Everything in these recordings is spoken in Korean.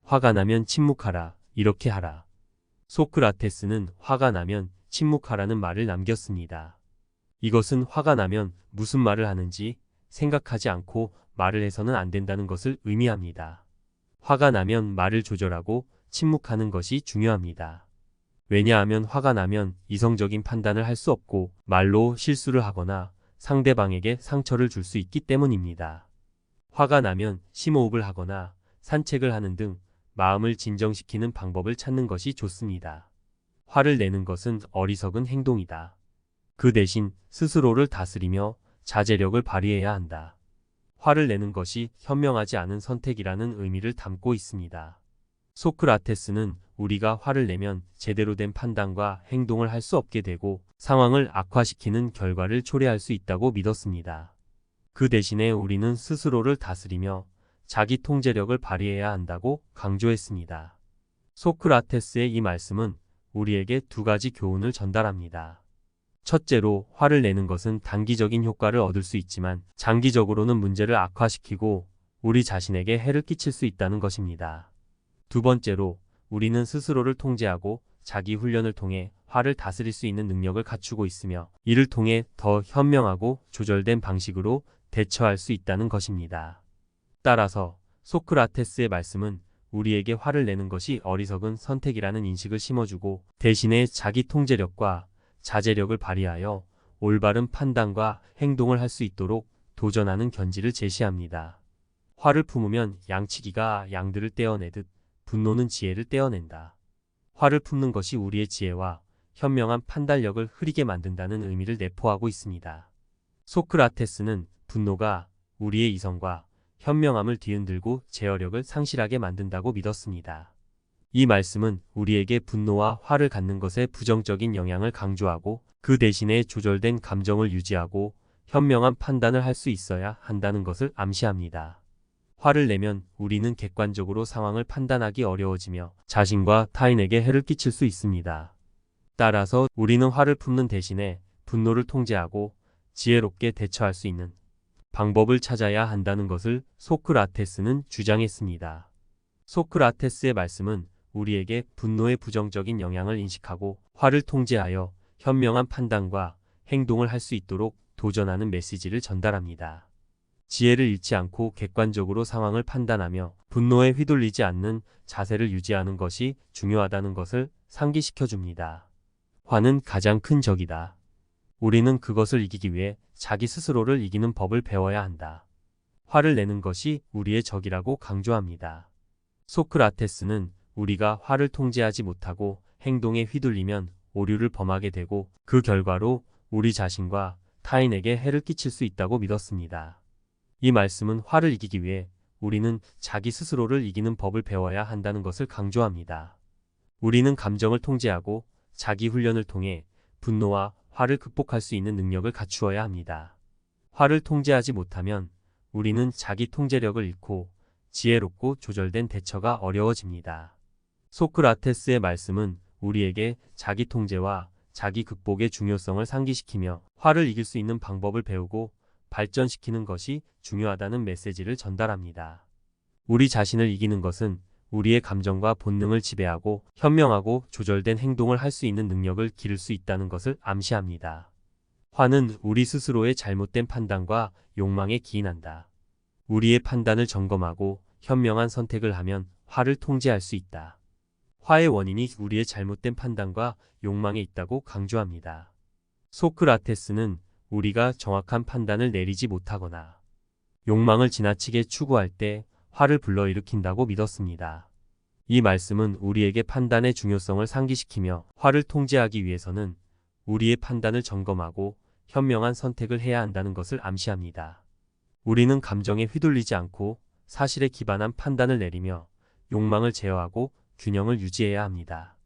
화가 나면 침묵하라. 이렇게 하라. 소크라테스는 화가 나면 침묵하라는 말을 남겼습니다. 이것은 화가 나면 무슨 말을 하는지 생각하지 않고 말을 해서는 안 된다는 것을 의미합니다. 화가 나면 말을 조절하고 침묵하는 것이 중요합니다. 왜냐하면 화가 나면 이성적인 판단을 할 수 없고 말로 실수를 하거나 상대방에게 상처를 줄 수 있기 때문입니다. 화가 나면 심호흡을 하거나 산책을 하는 등 마음을 진정시키는 방법을 찾는 것이 좋습니다. 화를 내는 것은 어리석은 행동이다. 그 대신 스스로를 다스리며 자제력을 발휘해야 한다. 화를 내는 것이 현명하지 않은 선택이라는 의미를 담고 있습니다. 소크라테스는 우리가 화를 내면 제대로 된 판단과 행동을 할 수 없게 되고 상황을 악화시키는 결과를 초래할 수 있다고 믿었습니다. 그 대신에 우리는 스스로를 다스리며 자기 통제력을 발휘해야 한다고 강조했습니다. 소크라테스의 이 말씀은 우리에게 두 가지 교훈을 전달합니다. 첫째로, 화를 내는 것은 단기적인 효과를 얻을 수 있지만 장기적으로는 문제를 악화시키고 우리 자신에게 해를 끼칠 수 있다는 것입니다. 두 번째로, 우리는 스스로를 통제하고 자기 훈련을 통해 화를 다스릴 수 있는 능력을 갖추고 있으며 이를 통해 더 현명하고 조절된 방식으로 대처할 수 있다는 것입니다. 따라서 소크라테스의 말씀은 우리에게 화를 내는 것이 어리석은 선택이라는 인식을 심어주고 대신에 자기 통제력과 자제력을 발휘하여 올바른 판단과 행동을 할 수 있도록 도전하는 견지를 제시합니다. 화를 품으면 양치기가 양들을 떼어내듯 분노는 지혜를 떼어낸다. 화를 품는 것이 우리의 지혜와 현명한 판단력을 흐리게 만든다는 의미를 내포하고 있습니다. 소크라테스는 분노가 우리의 이성과 현명함을 뒤흔들고 제어력을 상실하게 만든다고 믿었습니다. 이 말씀은 우리에게 분노와 화를 갖는 것에 부정적인 영향을 강조하고 그 대신에 조절된 감정을 유지하고 현명한 판단을 할 수 있어야 한다는 것을 암시합니다. 화를 내면 우리는 객관적으로 상황을 판단하기 어려워지며 자신과 타인에게 해를 끼칠 수 있습니다. 따라서 우리는 화를 품는 대신에 분노를 통제하고 지혜롭게 대처할 수 있는 방법을 찾아야 한다는 것을 소크라테스는 주장했습니다. 소크라테스의 말씀은 우리에게 분노의 부정적인 영향을 인식하고 화를 통제하여 현명한 판단과 행동을 할 수 있도록 도전하는 메시지를 전달합니다. 지혜를 잃지 않고 객관적으로 상황을 판단하며 분노에 휘둘리지 않는 자세를 유지하는 것이 중요하다는 것을 상기시켜 줍니다. 화는 가장 큰 적이다. 우리는 그것을 이기기 위해 자기 스스로를 이기는 법을 배워야 한다. 화를 내는 것이 우리의 적이라고 강조합니다. 소크라테스는 우리가 화를 통제하지 못하고 행동에 휘둘리면 오류를 범하게 되고 그 결과로 우리 자신과 타인에게 해를 끼칠 수 있다고 믿었습니다. 이 말씀은 화를 이기기 위해 우리는 자기 스스로를 이기는 법을 배워야 한다는 것을 강조합니다. 우리는 감정을 통제하고 자기 훈련을 통해 분노와 화를 극복할 수 있는 능력을 갖추어야 합니다. 화를 통제하지 못하면 우리는 자기 통제력을 잃고 지혜롭고 조절된 대처가 어려워집니다. 소크라테스의 말씀은 우리에게 자기 통제와 자기 극복의 중요성을 상기시키며 화를 이길 수 있는 방법을 배우고 발전시키는 것이 중요하다는 메시지를 전달합니다. 우리 자신을 이기는 것은 우리의 감정과 본능을 지배하고 현명하고 조절된 행동을 할 수 있는 능력을 기를 수 있다는 것을 암시합니다. 화는 우리 스스로의 잘못된 판단과 욕망에 기인한다. 우리의 판단을 점검하고 현명한 선택을 하면 화를 통제할 수 있다. 화의 원인이 우리의 잘못된 판단과 욕망에 있다고 강조합니다. 소크라테스는 우리가 정확한 판단을 내리지 못하거나 욕망을 지나치게 추구할 때 화를 불러일으킨다고 믿었습니다. 이 말씀은 우리에게 판단의 중요성을 상기시키며 화를 통제하기 위해서는 우리의 판단을 점검하고 현명한 선택을 해야 한다는 것을 암시합니다. 우리는 감정에 휘둘리지 않고 사실에 기반한 판단을 내리며 욕망을 제어하고 균형을 유지해야 합니다.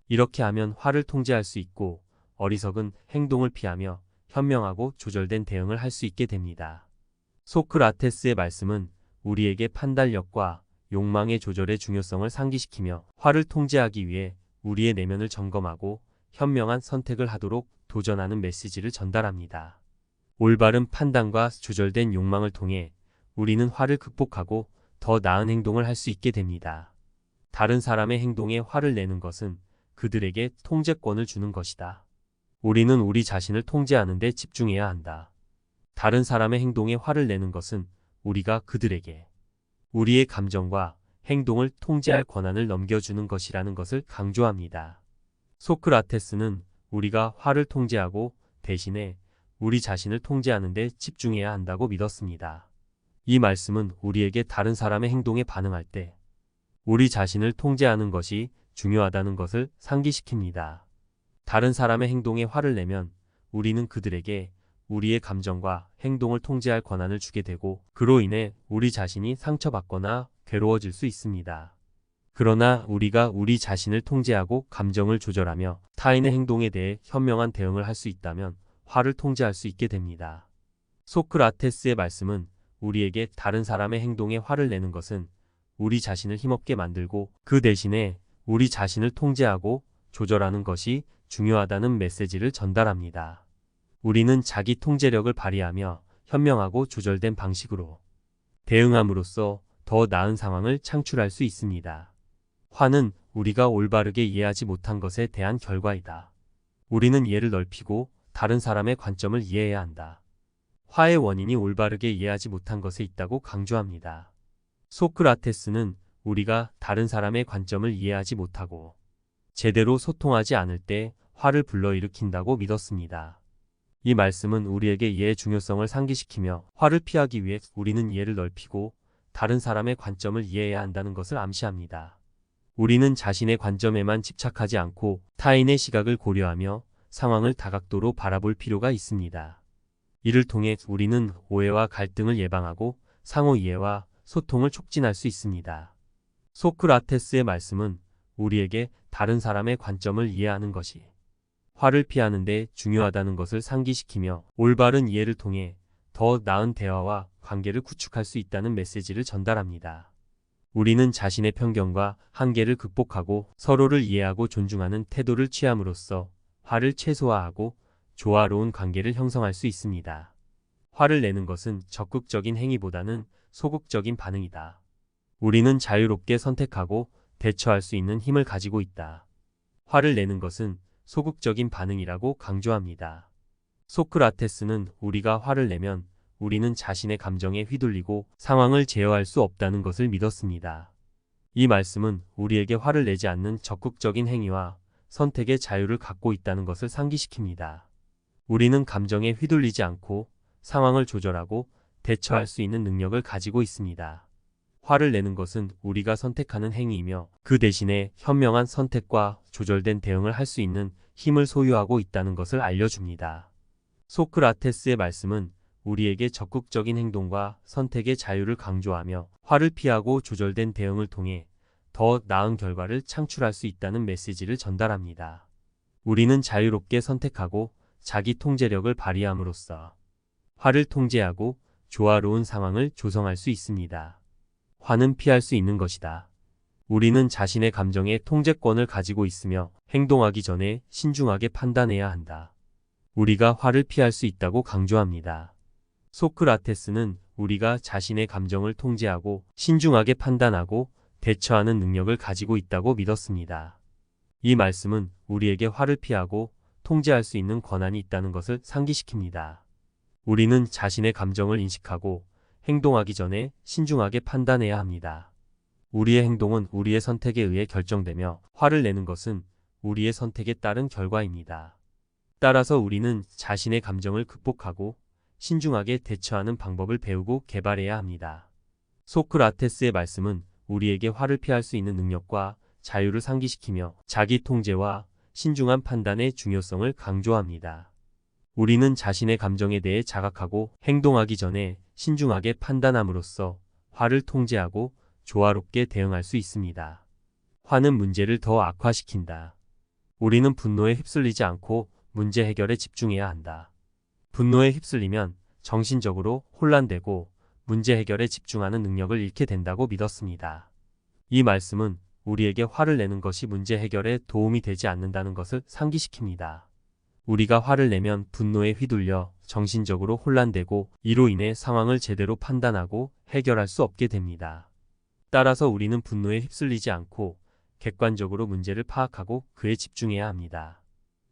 이렇게 하면 화를 통제할 수 있고 어리석은 행동을 피하며 현명하고 조절된 대응을 할 수 있게 됩니다. 소크라테스의 말씀은 우리에게 판단력과 욕망의 조절의 중요성을 상기시키며 화를 통제하기 위해 우리의 내면을 점검하고 현명한 선택을 하도록 도전하는 메시지를 전달합니다. 올바른 판단과 조절된 욕망을 통해 우리는 화를 극복하고 더 나은 행동을 할 수 있게 됩니다. 다른 사람의 행동에 화를 내는 것은 그들에게 통제권을 주는 것이다. 우리는 우리 자신을 통제하는 데 집중해야 한다. 다른 사람의 행동에 화를 내는 것은 우리가 그들에게 우리의 감정과 행동을 통제할 권한을 넘겨주는 것이라는 것을 강조합니다. 소크라테스는 우리가 화를 통제하고 대신에 우리 자신을 통제하는 데 집중해야 한다고 믿었습니다. 이 말씀은 우리에게 다른 사람의 행동에 반응할 때 우리 자신을 통제하는 것이 중요하다는 것을 상기시킵니다. 다른 사람의 행동에 화를 내면 우리는 그들에게 우리의 감정과 행동을 통제할 권한을 주게 되고 그로 인해 우리 자신이 상처받거나 괴로워질 수 있습니다. 그러나 우리가 우리 자신을 통제하고 감정을 조절하며 타인의 행동에 대해 현명한 대응을 할 수 있다면 화를 통제할 수 있게 됩니다. 소크라테스의 말씀은 우리에게 다른 사람의 행동에 화를 내는 것은 우리 자신을 힘없게 만들고 그 대신에 우리 자신을 통제하고 조절하는 것이 중요하다는 메시지를 전달합니다. 우리는 자기 통제력을 발휘하며 현명하고 조절된 방식으로 대응함으로써 더 나은 상황을 창출할 수 있습니다. 화는 우리가 올바르게 이해하지 못한 것에 대한 결과이다. 우리는 이해를 넓히고 다른 사람의 관점을 이해해야 한다. 화의 원인이 올바르게 이해하지 못한 것에 있다고 강조합니다. 소크라테스는 우리가 다른 사람의 관점을 이해하지 못하고 제대로 소통하지 않을 때 화를 불러일으킨다고 믿었습니다. 이 말씀은 우리에게 이해의 중요성을 상기시키며 화를 피하기 위해 우리는 이해를 넓히고 다른 사람의 관점을 이해해야 한다는 것을 암시합니다. 우리는 자신의 관점에만 집착하지 않고 타인의 시각을 고려하며 상황을 다각도로 바라볼 필요가 있습니다. 이를 통해 우리는 오해와 갈등을 예방하고 상호 이해와 소통을 촉진할 수 있습니다. 소크라테스의 말씀은 우리에게 다른 사람의 관점을 이해하는 것이 화를 피하는 데 중요하다는 것을 상기시키며 올바른 이해를 통해 더 나은 대화와 관계를 구축할 수 있다는 메시지를 전달합니다. 우리는 자신의 편견과 한계를 극복하고 서로를 이해하고 존중하는 태도를 취함으로써 화를 최소화하고 조화로운 관계를 형성할 수 있습니다. 화를 내는 것은 적극적인 행위보다는 소극적인 반응이다. 우리는 자유롭게 선택하고 대처할 수 있는 힘을 가지고 있다. 화를 내는 것은 소극적인 반응이라고 강조합니다. 소크라테스는 우리가 화를 내면 우리는 자신의 감정에 휘둘리고 상황을 제어할 수 없다는 것을 믿었습니다. 이 말씀은 우리에게 화를 내지 않는 적극적인 행위와 선택의 자유를 갖고 있다는 것을 상기시킵니다. 우리는 감정에 휘둘리지 않고 상황을 조절하고 대처할 수 있는 능력을 가지고 있습니다. 화를 내는 것은 우리가 선택하는 행위이며 그 대신에 현명한 선택과 조절된 대응을 할 수 있는 힘을 소유하고 있다는 것을 알려줍니다. 소크라테스의 말씀은 우리에게 적극적인 행동과 선택의 자유를 강조하며 화를 피하고 조절된 대응을 통해 더 나은 결과를 창출할 수 있다는 메시지를 전달합니다. 우리는 자유롭게 선택하고 자기 통제력을 발휘함으로써 화를 통제하고 조화로운 상황을 조성할 수 있습니다. 화는 피할 수 있는 것이다. 우리는 자신의 감정의 통제권을 가지고 있으며 행동하기 전에 신중하게 판단해야 한다. 우리가 화를 피할 수 있다고 강조합니다. 소크라테스는 우리가 자신의 감정을 통제하고 신중하게 판단하고 대처하는 능력을 가지고 있다고 믿었습니다. 이 말씀은 우리에게 화를 피하고 통제할 수 있는 권한이 있다는 것을 상기시킵니다. 우리는 자신의 감정을 인식하고 행동하기 전에 신중하게 판단해야 합니다. 우리의 행동은 우리의 선택에 의해 결정되며 화를 내는 것은 우리의 선택에 따른 결과입니다. 따라서 우리는 자신의 감정을 극복하고 신중하게 대처하는 방법을 배우고 개발해야 합니다. 소크라테스의 말씀은 우리에게 화를 피할 수 있는 능력과 자유를 상기시키며 자기 통제와 신중한 판단의 중요성을 강조합니다. 우리는 자신의 감정에 대해 자각하고 행동하기 전에 신중하게 판단함으로써 화를 통제하고 조화롭게 대응할 수 있습니다. 화는 문제를 더 악화시킨다. 우리는 분노에 휩쓸리지 않고 문제 해결에 집중해야 한다. 분노에 휩쓸리면 정신적으로 혼란되고 문제 해결에 집중하는 능력을 잃게 된다고 믿었습니다. 이 말씀은 우리에게 화를 내는 것이 문제 해결에 도움이 되지 않는다는 것을 상기시킵니다. 우리가 화를 내면 분노에 휘둘려 정신적으로 혼란되고 이로 인해 상황을 제대로 판단하고 해결할 수 없게 됩니다. 따라서 우리는 분노에 휩쓸리지 않고 객관적으로 문제를 파악하고 그에 집중해야 합니다.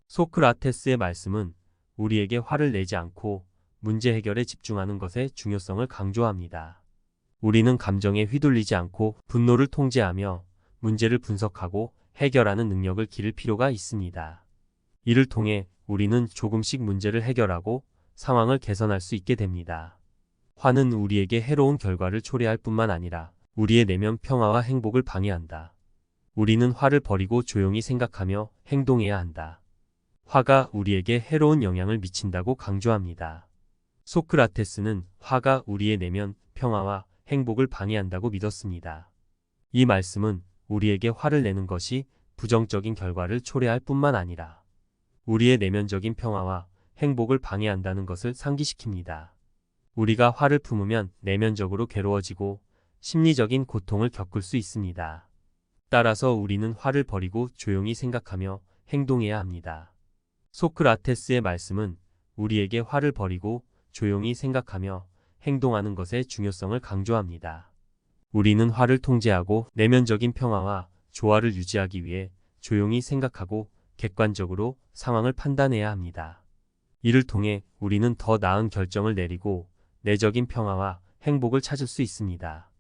소크라테스의 말씀은 우리에게 화를 내지 않고 문제 해결에 집중하는 것의 중요성을 강조합니다. 우리는 감정에 휘둘리지 않고 분노를 통제하며 문제를 분석하고 해결하는 능력을 기를 필요가 있습니다. 이를 통해 우리는 조금씩 문제를 해결하고 상황을 개선할 수 있게 됩니다. 화는 우리에게 해로운 결과를 초래할 뿐만 아니라 우리의 내면 평화와 행복을 방해한다. 우리는 화를 버리고 조용히 생각하며 행동해야 한다. 화가 우리에게 해로운 영향을 미친다고 강조합니다. 소크라테스는 화가 우리의 내면 평화와 행복을 방해한다고 믿었습니다. 이 말씀은 우리에게 화를 내는 것이 부정적인 결과를 초래할 뿐만 아니라 우리의 내면적인 평화와 행복을 방해한다는 것을 상기시킵니다. 우리가 화를 품으면 내면적으로 괴로워지고 심리적인 고통을 겪을 수 있습니다. 따라서 우리는 화를 버리고 조용히 생각하며 행동해야 합니다. 소크라테스의 말씀은 우리에게 화를 버리고 조용히 생각하며 행동하는 것의 중요성을 강조합니다. 우리는 화를 통제하고 내면적인 평화와 조화를 유지하기 위해 조용히 생각하고 객관적으로 상황을 판단해야 합니다. 이를 통해 우리는 더 나은 결정을 내리고 내적인 평화와 행복을 찾을 수 있습니다.